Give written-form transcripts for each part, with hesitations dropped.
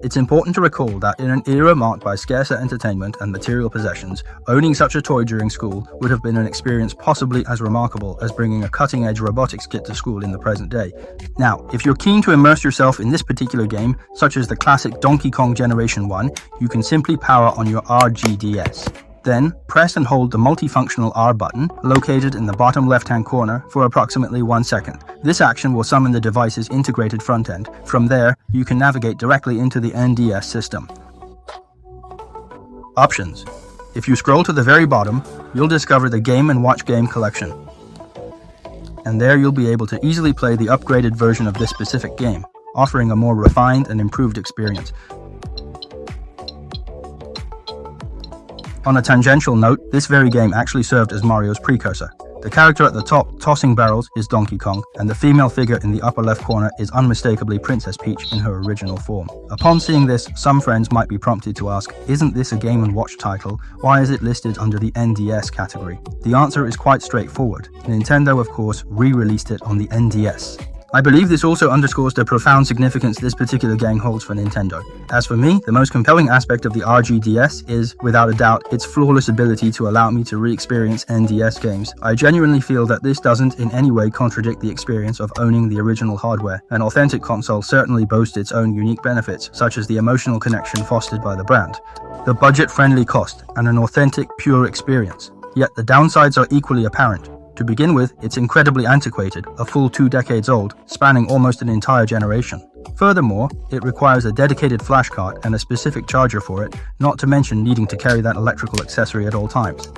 It's important to recall that in an era marked by scarcer entertainment and material possessions, owning such a toy during school would have been an experience possibly as remarkable as bringing a cutting-edge robotics kit to school in the present day. Now, if you're keen to immerse yourself in this particular game, such as the classic Donkey Kong Generation 1, you can simply power on your RGDS. Then, press and hold the multifunctional R button, located in the bottom left-hand corner, for approximately 1 second. This action will summon the device's integrated front end. From there, you can navigate directly into the NDS system. Options. If you scroll to the very bottom, you'll discover the Game & Watch game collection. And there you'll be able to easily play the upgraded version of this specific game, offering a more refined and improved experience. On a tangential note, this very game actually served as Mario's precursor. The character at the top, tossing barrels, is Donkey Kong, and the female figure in the upper left corner is unmistakably Princess Peach in her original form. Upon seeing this, some friends might be prompted to ask, isn't this a Game & Watch title? Why is it listed under the NDS category? The answer is quite straightforward. Nintendo, of course, re-released it on the NDS. I believe this also underscores the profound significance this particular game holds for Nintendo. As for me, the most compelling aspect of the RGDS is, without a doubt, its flawless ability to allow me to re-experience NDS games. I genuinely feel that this doesn't in any way contradict the experience of owning the original hardware. An authentic console certainly boasts its own unique benefits, such as the emotional connection fostered by the brand, the budget-friendly cost, and an authentic, pure experience. Yet the downsides are equally apparent. To begin with, it's incredibly antiquated, a full 2 decades old, spanning almost an entire generation. Furthermore, it requires a dedicated flash card and a specific charger for it, not to mention needing to carry that electrical accessory at all times.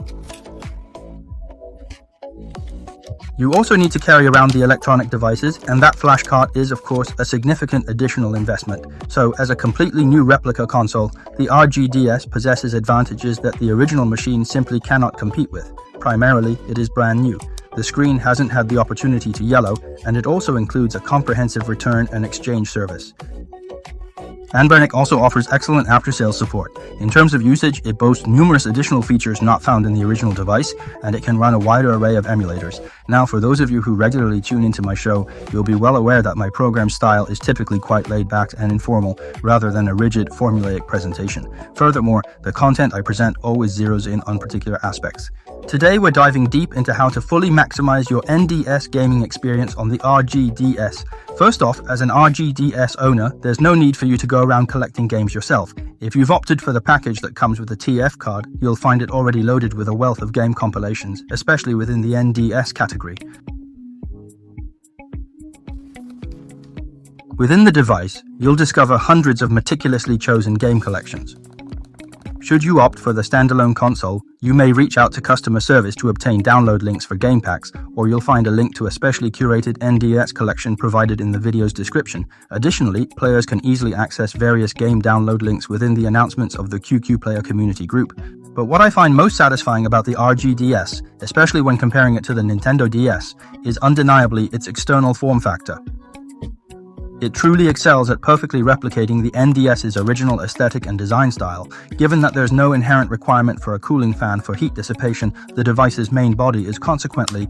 You also need to carry around the electronic devices, and that flash card is, of course, a significant additional investment. So, as a completely new replica console, the RGDS possesses advantages that the original machine simply cannot compete with. Primarily, it is brand new. The screen hasn't had the opportunity to yellow, and it also includes a comprehensive return and exchange service. ANBERNIC also offers excellent after-sales support. In terms of usage, it boasts numerous additional features not found in the original device, and it can run a wider array of emulators. Now, for those of you who regularly tune into my show, you'll be well aware that my program style is typically quite laid back and informal, rather than a rigid, formulaic presentation. Furthermore, the content I present always zeroes in on particular aspects. Today, we're diving deep into how to fully maximize your NDS gaming experience on the RGDS. First off, as an RGDS owner, there's no need for you to go around collecting games yourself. If you've opted for the package that comes with the TF card, you'll find it already loaded with a wealth of game compilations, especially within the NDS category. Within the device, you'll discover hundreds of meticulously chosen game collections. Should you opt for the standalone console, you may reach out to customer service to obtain download links for game packs, or you'll find a link to a specially curated NDS collection provided in the video's description. Additionally, players can easily access various game download links within the announcements of the QQ Player community group. But what I find most satisfying about the RGDS, especially when comparing it to the Nintendo DS, is undeniably its external form factor. It truly excels at perfectly replicating the NDS's original aesthetic and design style. Given that there's no inherent requirement for a cooling fan for heat dissipation, the device's main body is consequently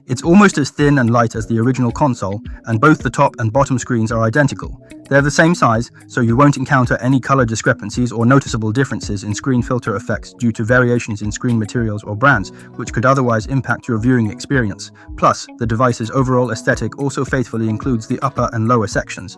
It's almost as thin and light as the original console, and both the top and bottom screens are identical. They're the same size, so you won't encounter any color discrepancies or noticeable differences in screen filter effects due to variations in screen materials or brands, which could otherwise impact your viewing experience. Plus, the device's overall aesthetic also faithfully includes the upper and lower sections.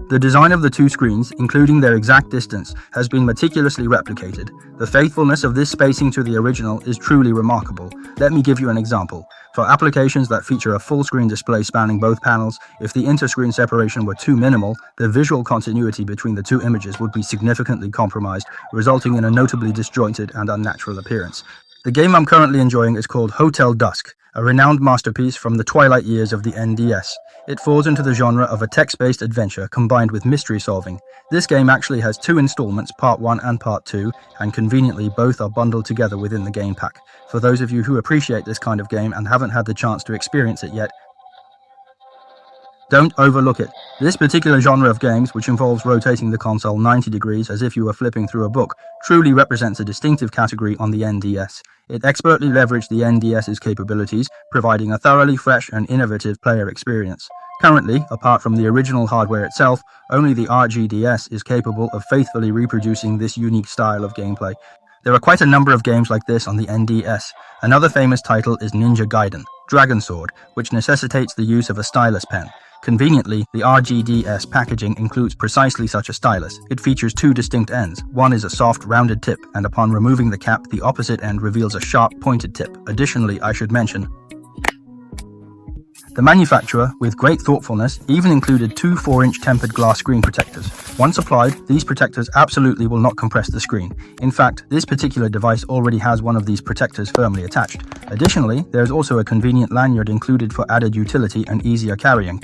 The design of the two screens, including their exact distance, has been meticulously replicated. The faithfulness of this spacing to the original is truly remarkable. Let me give you an example. For applications that feature a full-screen display spanning both panels, if the inter-screen separation were too minimal, the visual continuity between the two images would be significantly compromised, resulting in a notably disjointed and unnatural appearance. The game I'm currently enjoying is called Hotel Dusk, a renowned masterpiece from the twilight years of the NDS. It falls into the genre of a text-based adventure combined with mystery solving. This game actually has 2 installments, Part 1 and Part 2, and conveniently both are bundled together within the game pack. For those of you who appreciate this kind of game and haven't had the chance to experience it yet, don't overlook it. This particular genre of games, which involves rotating the console 90 degrees as if you were flipping through a book, truly represents a distinctive category on the NDS. It expertly leveraged the NDS's capabilities, providing a thoroughly fresh and innovative player experience. Currently, apart from the original hardware itself, only the RGDS is capable of faithfully reproducing this unique style of gameplay. There are quite a number of games like this on the NDS. Another famous title is Ninja Gaiden, Dragon Sword, which necessitates the use of a stylus pen. Conveniently, the RGDS packaging includes precisely such a stylus. It features two distinct ends. One is a soft, rounded tip, and upon removing the cap, the opposite end reveals a sharp, pointed tip. Additionally, I should mention, the manufacturer, with great thoughtfulness, even included two 4-inch tempered glass screen protectors. Once applied, these protectors absolutely will not compress the screen. In fact, this particular device already has one of these protectors firmly attached. Additionally, there is also a convenient lanyard included for added utility and easier carrying.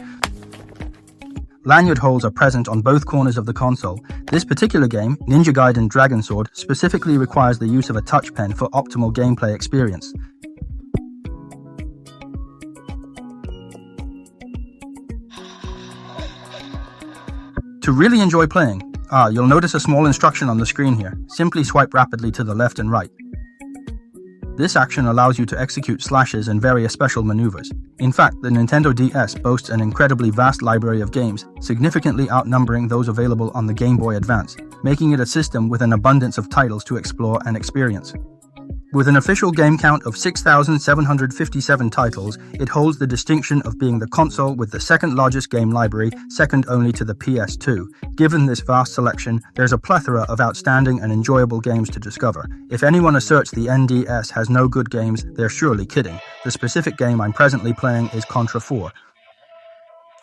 Lanyard holes are present on both corners of the console. This particular game, Ninja Gaiden Dragon Sword, specifically requires the use of a touch pen for optimal gameplay experience. To really enjoy playing, you'll notice a small instruction on the screen here. Simply swipe rapidly to the left and right. This action allows you to execute slashes and various special maneuvers. In fact, the Nintendo DS boasts an incredibly vast library of games, significantly outnumbering those available on the Game Boy Advance, making it a system with an abundance of titles to explore and experience. With an official game count of 6,757 titles, it holds the distinction of being the console with the second largest game library, second only to the PS2. Given this vast selection, there's a plethora of outstanding and enjoyable games to discover. If anyone asserts the NDS has no good games, they're surely kidding. The specific game I'm presently playing is Contra 4.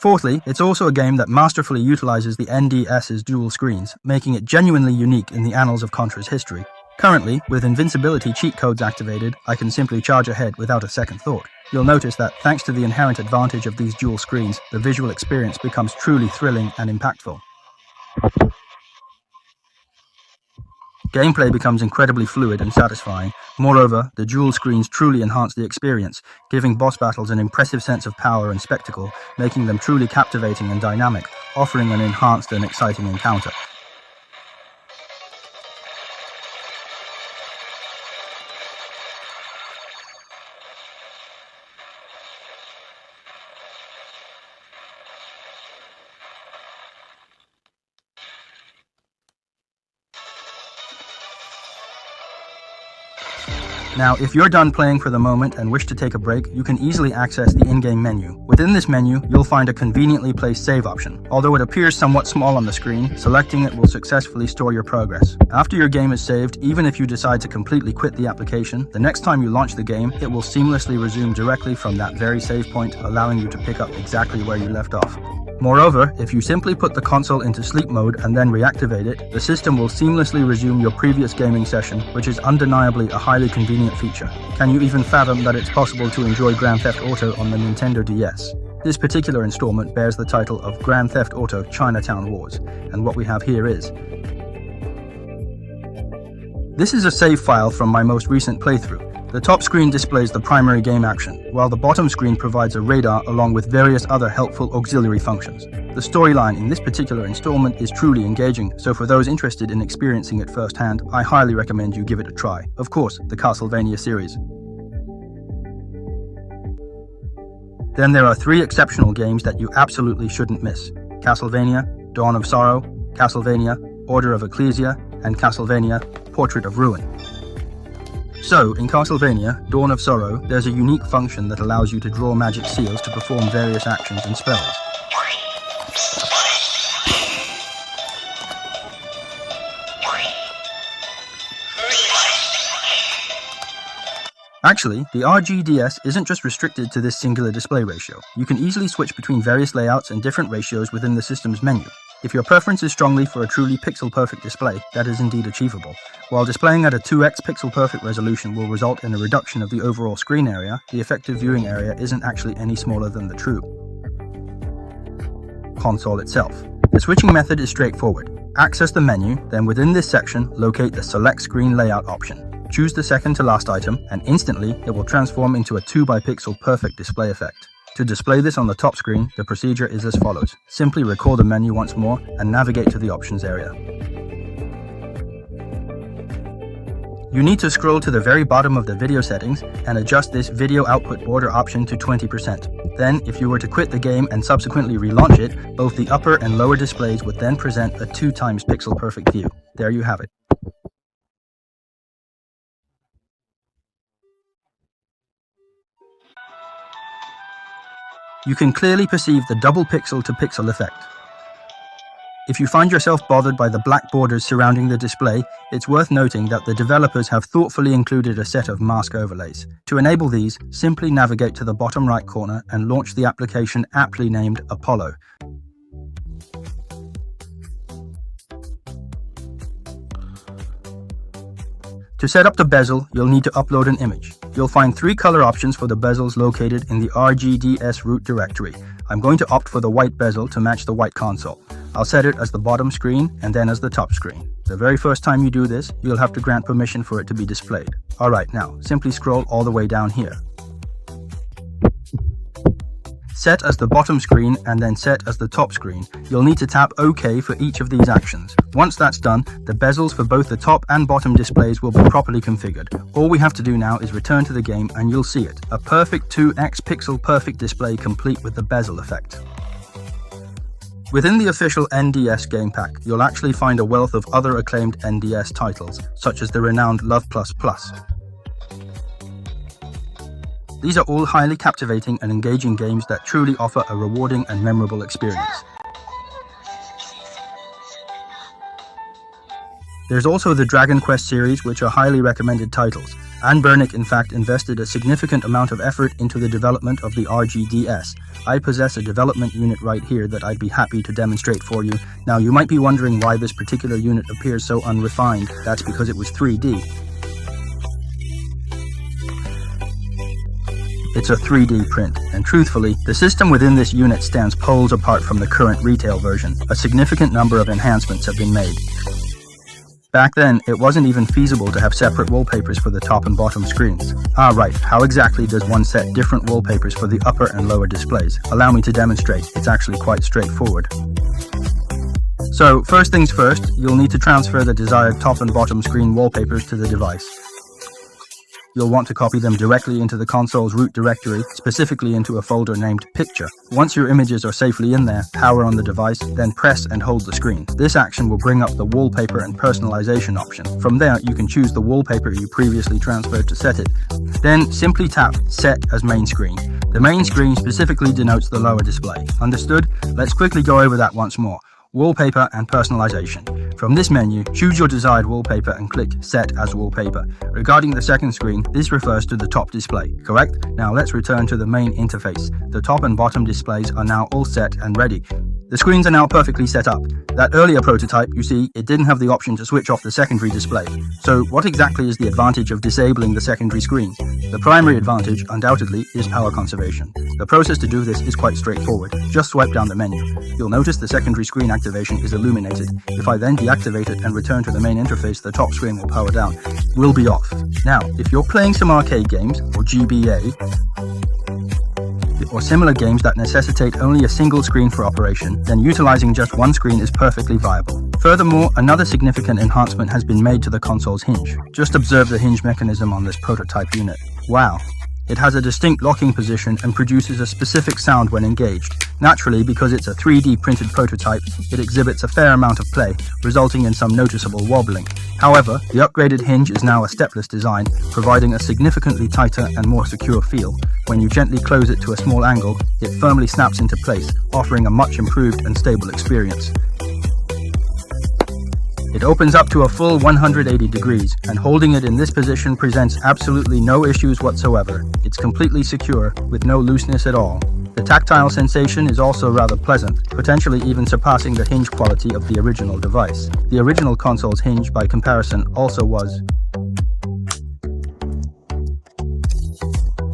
Fourthly, it's also a game that masterfully utilizes the NDS's dual screens, making it genuinely unique in the annals of Contra's history. Currently, with invincibility cheat codes activated, I can simply charge ahead without a second thought. You'll notice that, thanks to the inherent advantage of these dual screens, the visual experience becomes truly thrilling and impactful. Gameplay becomes incredibly fluid and satisfying. Moreover, the dual screens truly enhance the experience, giving boss battles an impressive sense of power and spectacle, making them truly captivating and dynamic, offering an enhanced and exciting encounter. Now, if you're done playing for the moment and wish to take a break, you can easily access the in-game menu. Within this menu, you'll find a conveniently placed save option. Although it appears somewhat small on the screen, selecting it will successfully store your progress. After your game is saved, even if you decide to completely quit the application, the next time you launch the game, it will seamlessly resume directly from that very save point, allowing you to pick up exactly where you left off. Moreover, if you simply put the console into sleep mode and then reactivate it, the system will seamlessly resume your previous gaming session, which is undeniably a highly convenient feature. Can you even fathom that it's possible to enjoy Grand Theft Auto on the Nintendo DS? This particular installment bears the title of Grand Theft Auto Chinatown Wars, and what we have here is... This is a save file from my most recent playthrough. The top screen displays the primary game action, while the bottom screen provides a radar along with various other helpful auxiliary functions. The storyline in this particular installment is truly engaging, so for those interested in experiencing it firsthand, I highly recommend you give it a try. Of course, the Castlevania series. Then there are 3 exceptional games that you absolutely shouldn't miss: Castlevania, Dawn of Sorrow, Castlevania, Order of Ecclesia, and Castlevania, Portrait of Ruin. So, in Castlevania, Dawn of Sorrow, there's a unique function that allows you to draw magic seals to perform various actions and spells. Actually, the RGDS isn't just restricted to this singular display ratio. You can easily switch between various layouts and different ratios within the system's menu. If your preference is strongly for a truly pixel-perfect display, that is indeed achievable. While displaying at a 2x pixel-perfect resolution will result in a reduction of the overall screen area, the effective viewing area isn't actually any smaller than the true console itself. The switching method is straightforward. Access the menu, then within this section, locate the Select Screen Layout option. Choose the second to last item, and instantly it will transform into a 2x-pixel perfect display effect. To display this on the top screen, the procedure is as follows. Simply recall the menu once more and navigate to the options area. You need to scroll to the very bottom of the video settings and adjust this video output border option to 20%. Then, if you were to quit the game and subsequently relaunch it, both the upper and lower displays would then present a 2x pixel perfect view. There you have it. You can clearly perceive the double pixel to pixel effect. If you find yourself bothered by the black borders surrounding the display, it's worth noting that the developers have thoughtfully included a set of mask overlays. To enable these, simply navigate to the bottom right corner and launch the application aptly named Apollo. To set up the bezel, you'll need to upload an image. You'll find 3 color options for the bezels located in the RGDS root directory. I'm going to opt for the white bezel to match the white console. I'll set it as the bottom screen and then as the top screen. The very first time you do this, you'll have to grant permission for it to be displayed. Alright, now, simply scroll all the way down here. Set as the bottom screen and then set as the top screen. You'll need to tap OK for each of these actions. Once that's done, the bezels for both the top and bottom displays will be properly configured. All we have to do now is return to the game and you'll see it. A perfect 2x pixel perfect display complete with the bezel effect. Within the official NDS game pack, you'll actually find a wealth of other acclaimed NDS titles, such as the renowned Love++. These are all highly captivating and engaging games that truly offer a rewarding and memorable experience. There's also the Dragon Quest series, which are highly recommended titles. ANBERNIC in fact invested a significant amount of effort into the development of the RGDS. I possess a development unit right here that I'd be happy to demonstrate for you. Now you might be wondering why this particular unit appears so unrefined. That's because it was 3D. It's a 3D print, and truthfully, the system within this unit stands poles apart from the current retail version. A significant number of enhancements have been made. Back then, it wasn't even feasible to have separate wallpapers for the top and bottom screens. Right, how exactly does one set different wallpapers for the upper and lower displays? Allow me to demonstrate, it's actually quite straightforward. So, first things first, you'll need to transfer the desired top and bottom screen wallpapers to the device. You'll want to copy them directly into the console's root directory, specifically into a folder named Picture. Once your images are safely in there, power on the device, then press and hold the screen. This action will bring up the wallpaper and personalization option. From there, you can choose the wallpaper you previously transferred to set it. Then simply tap Set as main screen. The main screen specifically denotes the lower display. Understood? Let's quickly go over that once more. Wallpaper and personalization. From this menu, choose your desired wallpaper and click Set as Wallpaper. Regarding the second screen, this refers to the top display, correct? Now let's return to the main interface. The top and bottom displays are now all set and ready. The screens are now perfectly set up. That earlier prototype, you see, it didn't have the option to switch off the secondary display. So what exactly is the advantage of disabling the secondary screen? The primary advantage, undoubtedly, is power conservation. The process to do this is quite straightforward. Just swipe down the menu. You'll notice the secondary screen activation is illuminated. If I then deactivate it and return to the main interface, the top screen will power down. Will be off. Now, if you're playing some arcade games, or GBA, or similar games that necessitate only a single screen for operation, then utilizing just one screen is perfectly viable. Furthermore, another significant enhancement has been made to the console's hinge. Just observe the hinge mechanism on this prototype unit. Wow! It has a distinct locking position and produces a specific sound when engaged. Naturally, because it's a 3D printed prototype, it exhibits a fair amount of play, resulting in some noticeable wobbling. However, the upgraded hinge is now a stepless design, providing a significantly tighter and more secure feel. When you gently close it to a small angle, it firmly snaps into place, offering a much improved and stable experience. It opens up to a full 180 degrees, and holding it in this position presents absolutely no issues whatsoever. It's completely secure, with no looseness at all. The tactile sensation is also rather pleasant, potentially even surpassing the hinge quality of the original device. The original console's hinge, by comparison, also was.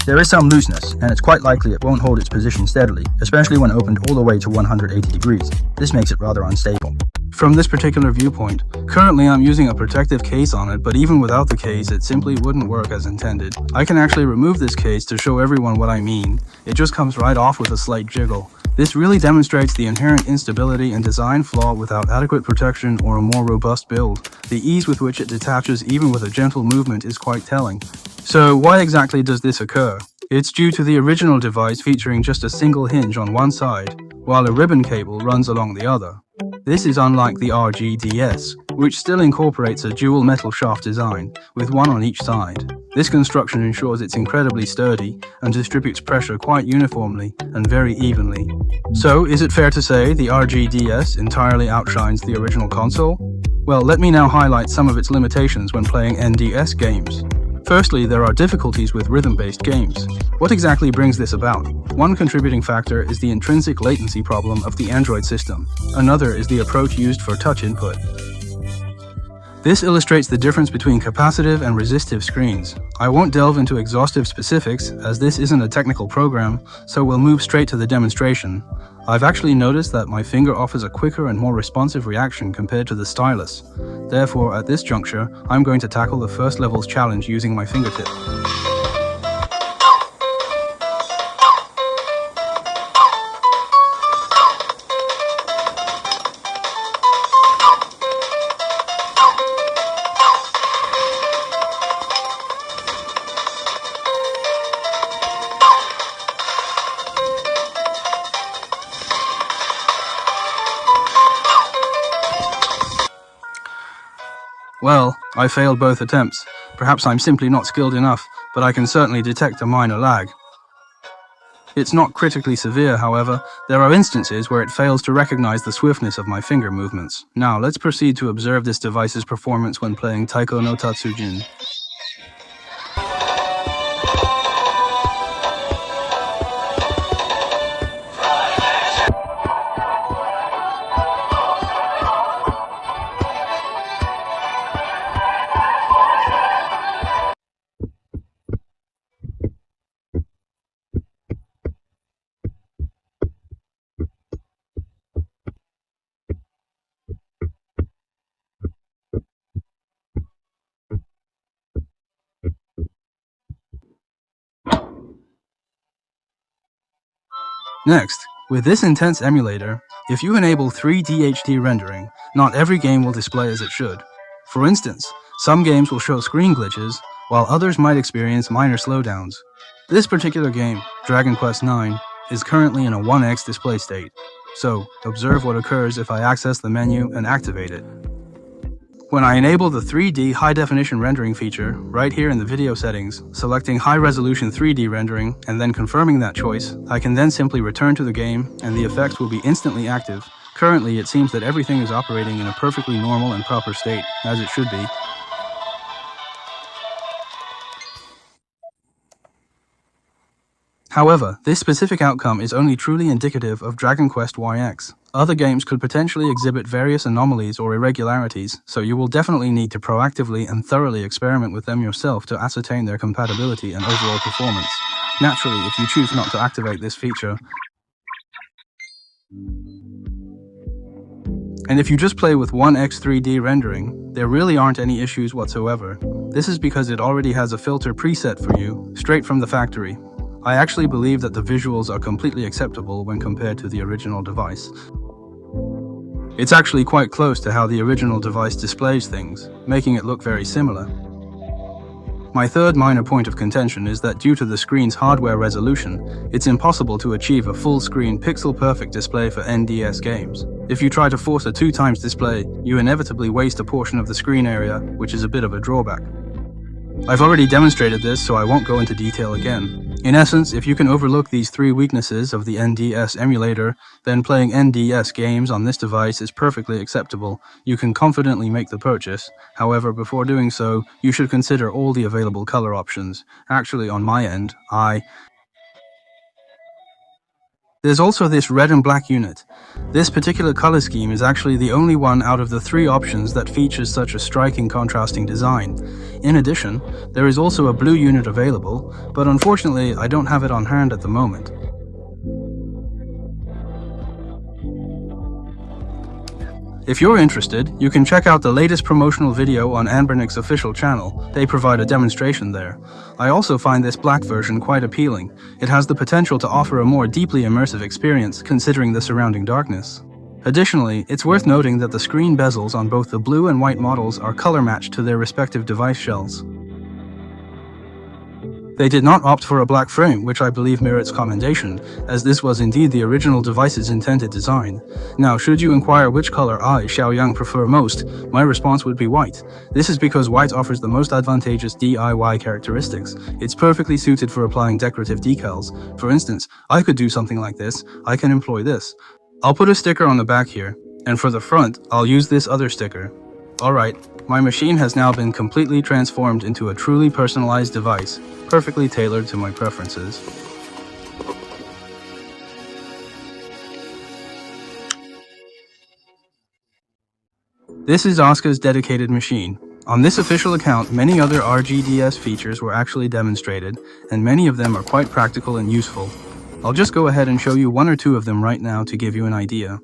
There is some looseness, and it's quite likely it won't hold its position steadily, especially when opened all the way to 180 degrees. This makes it rather unstable. From this particular viewpoint, currently I'm using a protective case on it, but even without the case, it simply wouldn't work as intended. I can actually remove this case to show everyone what I mean. It just comes right off with a slight jiggle. This really demonstrates the inherent instability and design flaw without adequate protection or a more robust build. The ease with which it detaches even with a gentle movement is quite telling. So why exactly does this occur? It's due to the original device featuring just a single hinge on one side, while a ribbon cable runs along the other. This is unlike the RGDS, which still incorporates a dual metal shaft design, with one on each side. This construction ensures it's incredibly sturdy and distributes pressure quite uniformly and very evenly. So, is it fair to say the RGDS entirely outshines the original console? Well, let me now highlight some of its limitations when playing NDS games. Firstly, there are difficulties with rhythm-based games. What exactly brings this about? One contributing factor is the intrinsic latency problem of the Android system. Another is the approach used for touch input. This illustrates the difference between capacitive and resistive screens. I won't delve into exhaustive specifics, as this isn't a technical program, so we'll move straight to the demonstration. I've actually noticed that my finger offers a quicker and more responsive reaction compared to the stylus. Therefore, at this juncture, I'm going to tackle the first level's challenge using my fingertip. Well, I failed both attempts. Perhaps I'm simply not skilled enough, but I can certainly detect a minor lag. It's not critically severe, however. There are instances where it fails to recognize the swiftness of my finger movements. Now, let's proceed to observe this device's performance when playing Taiko no Tatsujin. Next, with this intense emulator, if you enable 3D HD rendering, not every game will display as it should. For instance, some games will show screen glitches, while others might experience minor slowdowns. This particular game, Dragon Quest IX, is currently in a 1x display state. So, observe what occurs if I access the menu and activate it. When I enable the 3D high-definition rendering feature, right here in the video settings, selecting high-resolution 3D rendering and then confirming that choice, I can then simply return to the game and the effects will be instantly active. Currently, it seems that everything is operating in a perfectly normal and proper state, as it should be. However, this specific outcome is only truly indicative of Dragon Quest YX. Other games could potentially exhibit various anomalies or irregularities, so you will definitely need to proactively and thoroughly experiment with them yourself to ascertain their compatibility and overall performance. Naturally, if you choose not to activate this feature, and if you just play with 1x 3D rendering, there really aren't any issues whatsoever. This is because it already has a filter preset for you, straight from the factory. I actually believe that the visuals are completely acceptable when compared to the original device. It's actually quite close to how the original device displays things, making it look very similar. My third minor point of contention is that due to the screen's hardware resolution, it's impossible to achieve a full-screen pixel-perfect display for NDS games. If you try to force a 2x display, you inevitably waste a portion of the screen area, which is a bit of a drawback. I've already demonstrated this, so I won't go into detail again. In essence, if you can overlook these three weaknesses of the NDS emulator, then playing NDS games on this device is perfectly acceptable. You can confidently make the purchase. However, before doing so, you should consider all the available color options. Actually, on my end, There's also this red and black unit. This particular color scheme is actually the only one out of the three options that features such a striking contrasting design. In addition, there is also a blue unit available, but unfortunately I don't have it on hand at the moment. If you're interested, you can check out the latest promotional video on ANBERNIC's official channel. They provide a demonstration there. I also find this black version quite appealing. It has the potential to offer a more deeply immersive experience considering the surrounding darkness. Additionally, it's worth noting that the screen bezels on both the blue and white models are color matched to their respective device shells. They did not opt for a black frame, which I believe merits commendation, as this was indeed the original device's intended design. Now, should you inquire which color I, Xiaoyang, prefer most, my response would be white. This is because white offers the most advantageous DIY characteristics. It's perfectly suited for applying decorative decals. For instance, I could do something like this. I can employ this. I'll put a sticker on the back here, and for the front, I'll use this other sticker. Alright, my machine has now been completely transformed into a truly personalized device, perfectly tailored to my preferences. This is Oscar's dedicated machine. On this official account, many other RGDS features were actually demonstrated, and many of them are quite practical and useful. I'll just go ahead and show you one or two of them right now to give you an idea.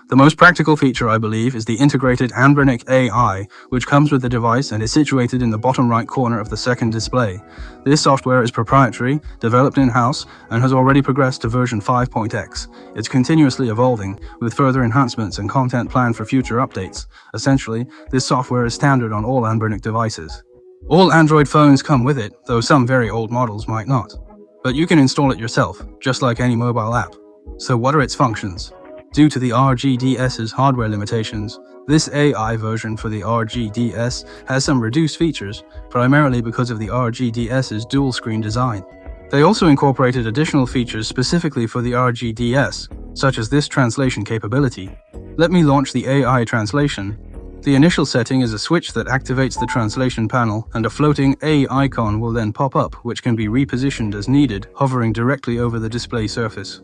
The most practical feature, I believe, is the integrated ANBERNIC AI, which comes with the device and is situated in the bottom right corner of the second display. This software is proprietary, developed in-house, and has already progressed to version 5.x. It's continuously evolving, with further enhancements and content planned for future updates. Essentially, this software is standard on all ANBERNIC devices. All Android phones come with it, though some very old models might not. But you can install it yourself, just like any mobile app. So what are its functions? Due to the RGDS's hardware limitations, this AI version for the RGDS has some reduced features, primarily because of the RGDS's dual-screen design. They also incorporated additional features specifically for the RGDS, such as this translation capability. Let me launch the AI translation. The initial setting is a switch that activates the translation panel, and a floating A icon will then pop up, which can be repositioned as needed, hovering directly over the display surface.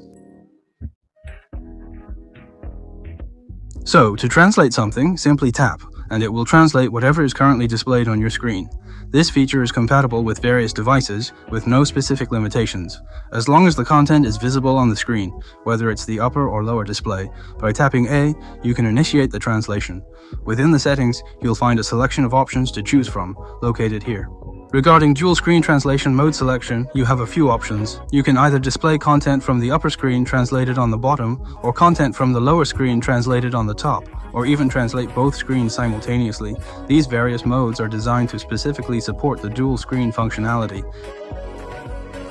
So, to translate something, simply tap, and it will translate whatever is currently displayed on your screen. This feature is compatible with various devices, with no specific limitations. As long as the content is visible on the screen, whether it's the upper or lower display, by tapping A, you can initiate the translation. Within the settings, you'll find a selection of options to choose from, located here. Regarding dual screen translation mode selection, you have a few options. You can either display content from the upper screen translated on the bottom, or content from the lower screen translated on the top, or even translate both screens simultaneously. These various modes are designed to specifically support the dual screen functionality.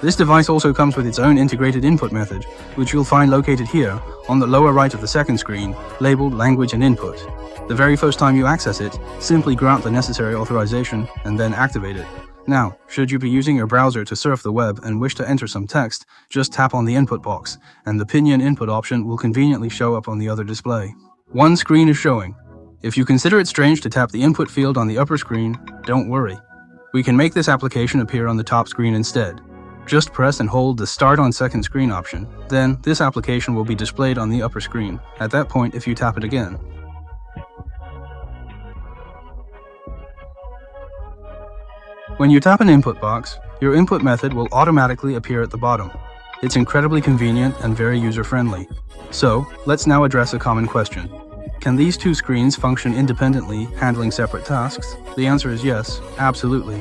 This device also comes with its own integrated input method, which you'll find located here, on the lower right of the second screen, labeled Language and Input. The very first time you access it, simply grant the necessary authorization, and then activate it. Now, should you be using your browser to surf the web and wish to enter some text, just tap on the input box, and the Pinyin input option will conveniently show up on the other display. One screen is showing. If you consider it strange to tap the input field on the upper screen, don't worry. We can make this application appear on the top screen instead. Just press and hold the Start on Second Screen option. Then, this application will be displayed on the upper screen. At that point, if you tap it again. When you tap an input box, your input method will automatically appear at the bottom. It's incredibly convenient and very user-friendly. So, let's now address a common question. Can these two screens function independently, handling separate tasks? The answer is yes, absolutely.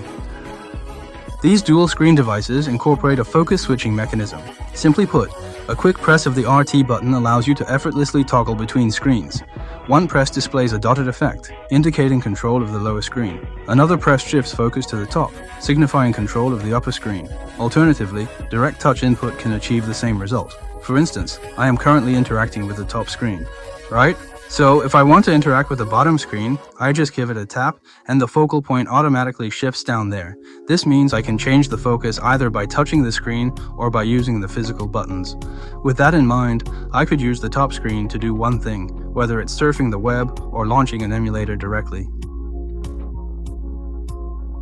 These dual-screen devices incorporate a focus switching mechanism. Simply put, a quick press of the RT button allows you to effortlessly toggle between screens. One press displays a dotted effect, indicating control of the lower screen. Another press shifts focus to the top, signifying control of the upper screen. Alternatively, direct touch input can achieve the same result. For instance, I am currently interacting with the top screen, right? So if I want to interact with the bottom screen, I just give it a tap and the focal point automatically shifts down there. This means I can change the focus either by touching the screen or by using the physical buttons. With that in mind, I could use the top screen to do one thing, whether it's surfing the web or launching an emulator directly.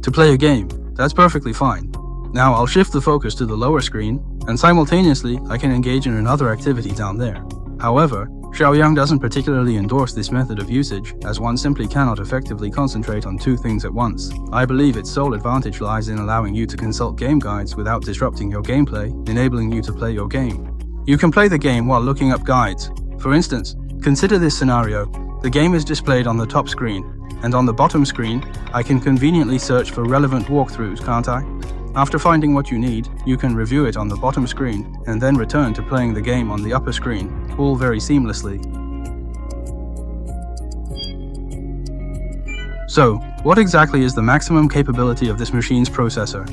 To play a game, that's perfectly fine. Now I'll shift the focus to the lower screen, and simultaneously I can engage in another activity down there. However, Xiaoyang doesn't particularly endorse this method of usage, as one simply cannot effectively concentrate on two things at once. I believe its sole advantage lies in allowing you to consult game guides without disrupting your gameplay, enabling you to play your game. You can play the game while looking up guides. For instance, consider this scenario. The game is displayed on the top screen, and on the bottom screen, I can conveniently search for relevant walkthroughs, can't I? After finding what you need, you can review it on the bottom screen, and then return to playing the game on the upper screen, all very seamlessly. So, what exactly is the maximum capability of this machine's processor?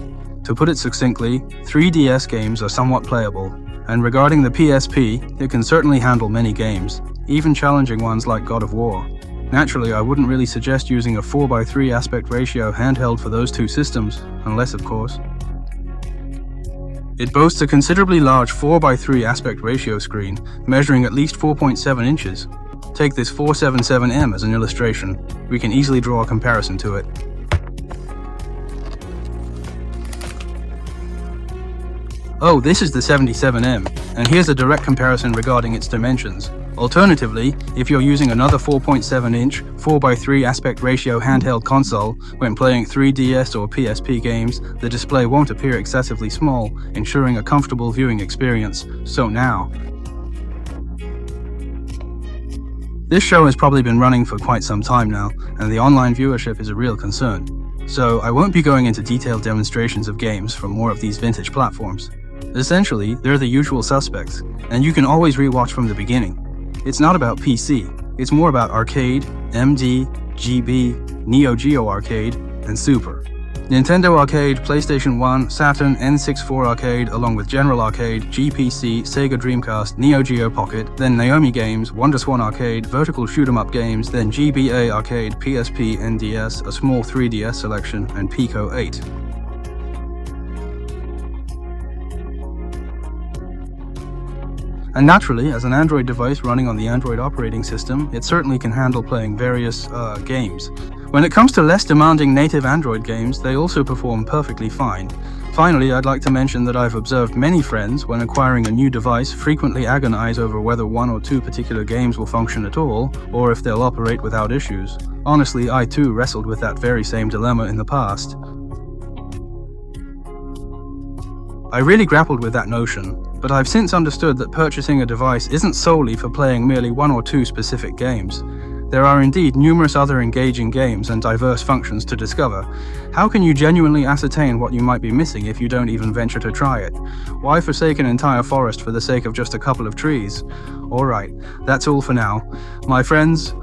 To put it succinctly, 3DS games are somewhat playable, and regarding the PSP, it can certainly handle many games, even challenging ones like God of War. Naturally, I wouldn't really suggest using a 4:3 aspect ratio handheld for those two systems, unless of course. It boasts a considerably large 4:3 aspect ratio screen, measuring at least 4.7 inches. Take this 477M as an illustration. We can easily draw a comparison to it. Oh, this is the 77M, and here's a direct comparison regarding its dimensions. Alternatively, if you're using another 4.7-inch, 4:3 aspect ratio handheld console, when playing 3DS or PSP games, the display won't appear excessively small, ensuring a comfortable viewing experience. So now. This show has probably been running for quite some time now, and the online viewership is a real concern. So I won't be going into detailed demonstrations of games from more of these vintage platforms. Essentially, they're the usual suspects, and you can always rewatch from the beginning. It's not about PC, it's more about arcade, MD, GB, Neo Geo Arcade, and Super. Nintendo Arcade, PlayStation 1, Saturn, N64 Arcade, along with General Arcade, GPC, Sega Dreamcast, Neo Geo Pocket, then Naomi Games, WonderSwan Arcade, Vertical Shoot 'em Up Games, then GBA Arcade, PSP, NDS, a small 3DS selection, and Pico 8. And naturally, as an Android device running on the Android operating system, it certainly can handle playing various games. When it comes to less demanding native Android games, they also perform perfectly fine. Finally, I'd like to mention that I've observed many friends, when acquiring a new device, frequently agonize over whether one or two particular games will function at all, or if they'll operate without issues. Honestly, I too wrestled with that very same dilemma in the past. I really grappled with that notion, but I've since understood that purchasing a device isn't solely for playing merely one or two specific games. There are indeed numerous other engaging games and diverse functions to discover. How can you genuinely ascertain what you might be missing if you don't even venture to try it? Why forsake an entire forest for the sake of just a couple of trees? Alright, that's all for now. My friends,